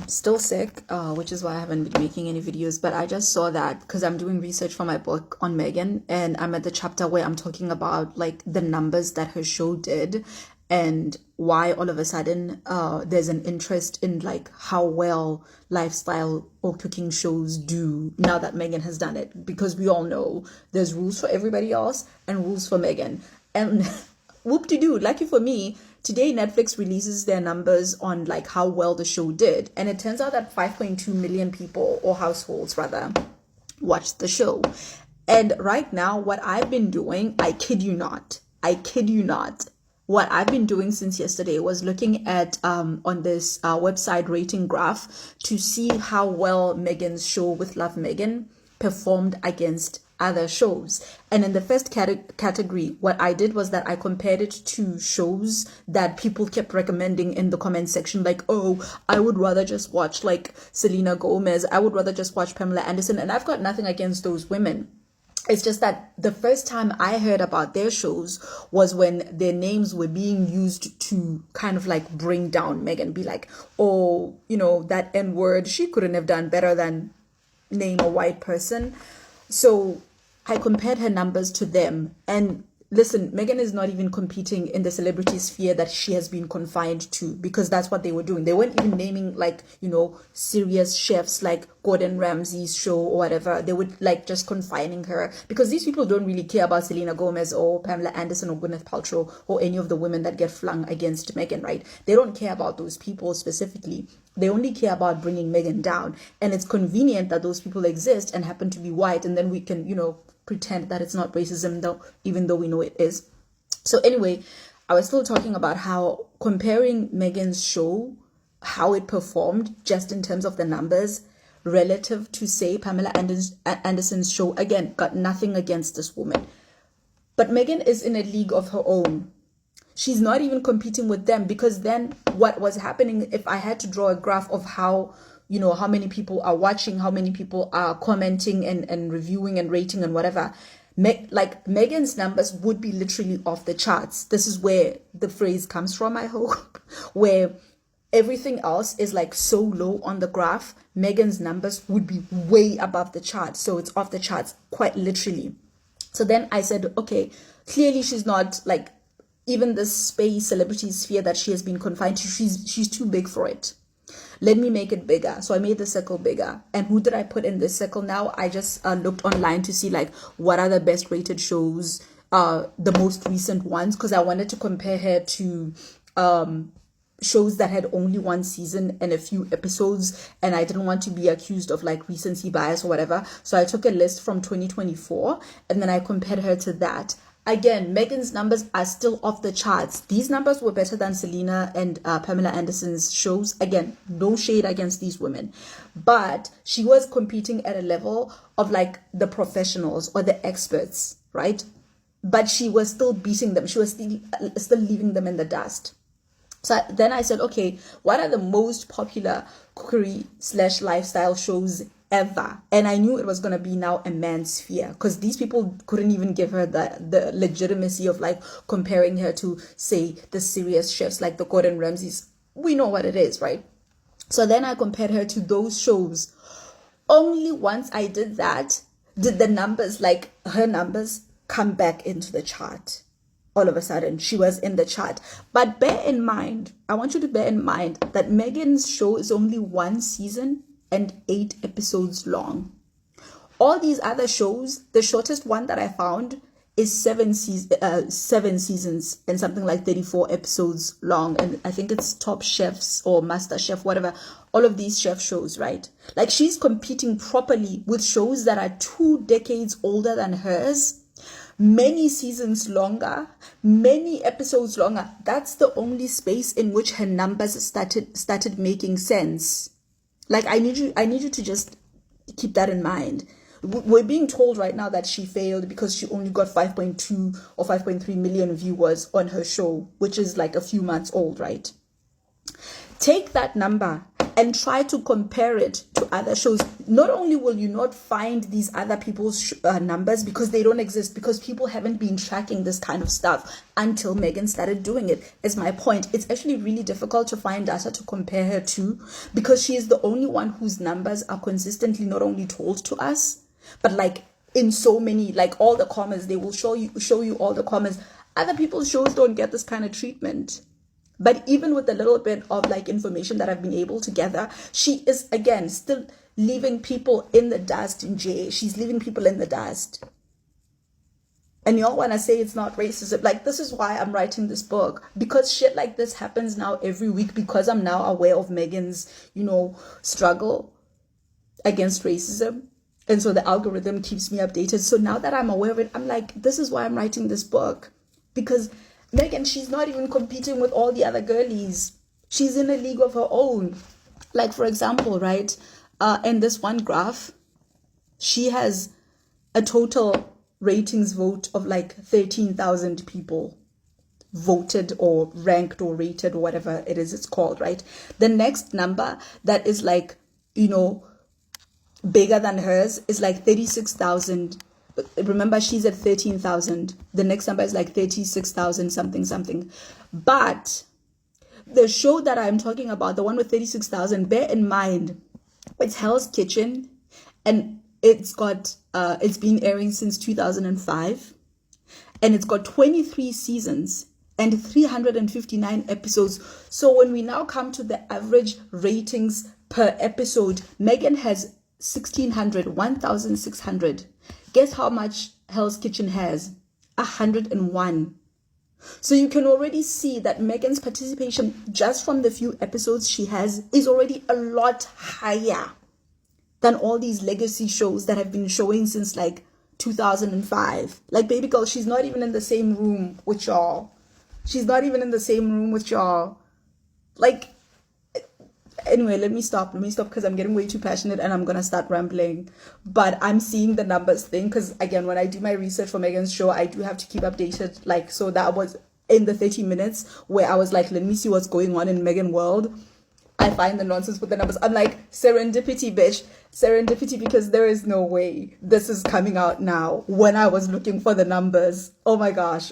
Still sick, which is why I haven't been making any videos, but I just saw that because I'm doing research for my book on Meghan, and I'm at the chapter where I'm talking about like the numbers that her show did and why all of a sudden there's an interest in like how well lifestyle or cooking shows do now that Meghan has done it, because we all know there's rules for everybody else and rules for Meghan. And whoop-de-doo, lucky for me, today Netflix releases their numbers on like how well the show did, and it turns out that 5.2 million people, or households rather, watched the show. And right now, what I've been doing, I kid you not, what I've been doing since yesterday was looking at on this website rating graph to see how well Meghan's show with Love Meghan performed against other shows. And in the first category, what I did was that I compared it to shows that people kept recommending in the comment section, like, oh, I would rather just watch like Selena Gomez, I would rather just watch Pamela Anderson. And I've got nothing against those women. It's just that the first time I heard about their shows was when their names were being used to kind of like bring down Meghan, be like, oh, you know, that N word, she couldn't have done better than name a white person. So I compared her numbers to them, and listen, Meghan is not even competing in the celebrity sphere that she has been confined to, because that's what they were doing. They weren't even naming like, you know, serious chefs like Gordon Ramsay's show or whatever. They would like just confining her, because these people don't really care about Selena Gomez or Pamela Anderson or Gwyneth Paltrow or any of the women that get flung against Meghan, right? They don't care about those people specifically. They only care about bringing Meghan down. And it's convenient that those people exist and happen to be white, and then we can, you know, pretend that it's not racism, though, even though we know it is. So anyway, I was still talking about how comparing Meghan's show, how it performed just in terms of the numbers relative to, say, Pamela Anderson's show. Again, got nothing against this woman, but Meghan is in a league of her own. She's not even competing with them, because then what was happening, if I had to draw a graph of how, you know, how many people are watching, how many people are commenting and reviewing and rating and whatever, like Meghan's numbers would be literally off the charts. This is where the phrase comes from, I hope, where everything else is like so low on the graph, Meghan's numbers would be way above the charts. So it's off the charts, quite literally. So then I said, okay, clearly she's not like, even this space celebrity sphere that she has been confined to, she's too big for it. Let me make it bigger. So I made the circle bigger. And who did I put in this circle now? I just looked online to see like what are the best rated shows, the most recent ones, because I wanted to compare her to shows that had only one season and a few episodes, and I didn't want to be accused of like recency bias or whatever. So I took a list from 2024 and then I compared her to that. Again, Meghan's numbers are still off the charts. These numbers were better than Selena and Pamela Anderson's shows. Again, no shade against these women. But she was competing at a level of like the professionals or the experts, right? But she was still beating them. She was still leaving them in the dust. So then I said, okay, what are the most popular cookery/lifestyle shows ever? And I knew it was going to be now a man's sphere, because these people couldn't even give her the legitimacy of like comparing her to, say, the serious chefs like the Gordon Ramsays. We know what it is, right? So then I compared her to those shows. Only once I did that did the numbers, like her numbers, come back into the chart. All of a sudden, she was in the chart. But bear in mind, I want you to bear in mind that Meghan's show is only one season and 8 episodes long. All these other shows, the shortest one that I found is 7 seasons and something like 34 episodes long. And I think it's Top Chefs or Master Chef, whatever. All of these chef shows, right? Like, she's competing properly with shows that are 2 decades older than hers, many seasons longer, many episodes longer. That's the only space in which her numbers started making sense. Like, I need you to just keep that in mind. We're being told right now that she failed because she only got 5.2 or 5.3 million viewers on her show, which is like a few months old, right? Take that number and try to compare it to to other shows, not only will you not find these other people's numbers because they don't exist, because people haven't been tracking this kind of stuff until Meghan started doing it, is my point. It's actually really difficult to find data to compare her to, because she is the only one whose numbers are consistently not only told to us, but like in so many, like all the commas, they will show you all the commas. Other people's shows don't get this kind of treatment. But even with the little bit of like information that I've been able to gather, she is again still leaving people in the dust in Jay. She's leaving people in the dust. And y'all want to say it's not racism. Like, this is why I'm writing this book, because shit like this happens now every week, because I'm now aware of Meghan's, struggle against racism. And so the algorithm keeps me updated. So now that I'm aware of it, I'm like, this is why I'm writing this book. Because Meghan, she's not even competing with all the other girlies. She's in a league of her own. Like, for example, right, in this one graph, she has a total ratings vote of like 13,000 people voted or ranked or rated or whatever it is it's called, right? The next number that is like, bigger than hers is like 36,000. Remember, she's at 13,000. The next number is like 36,000 something. But the show that I'm talking about, the one with 36,000, bear in mind, it's Hell's Kitchen, and it's been airing since 2005, and it's got 23 seasons and 359 episodes. So when we now come to the average ratings per episode, Meghan has 1,600. Guess how much Hell's Kitchen has? 101. So you can already see that Meghan's participation just from the few episodes she has is already a lot higher than all these legacy shows that have been showing since like 2005. Like, baby girl, she's not even in the same room with y'all. Like, anyway, let me stop because I'm getting way too passionate and I'm gonna start rambling. But I'm seeing the numbers thing, because again, when I do my research for Meghan's show, I do have to keep updated. Like, so that was in the 30 minutes where I was like, let me see what's going on in Meghan world. I find the nonsense with the numbers. I'm like, serendipity, bitch. Serendipity, because there is no way this is coming out now when I was looking for the numbers. Oh my gosh.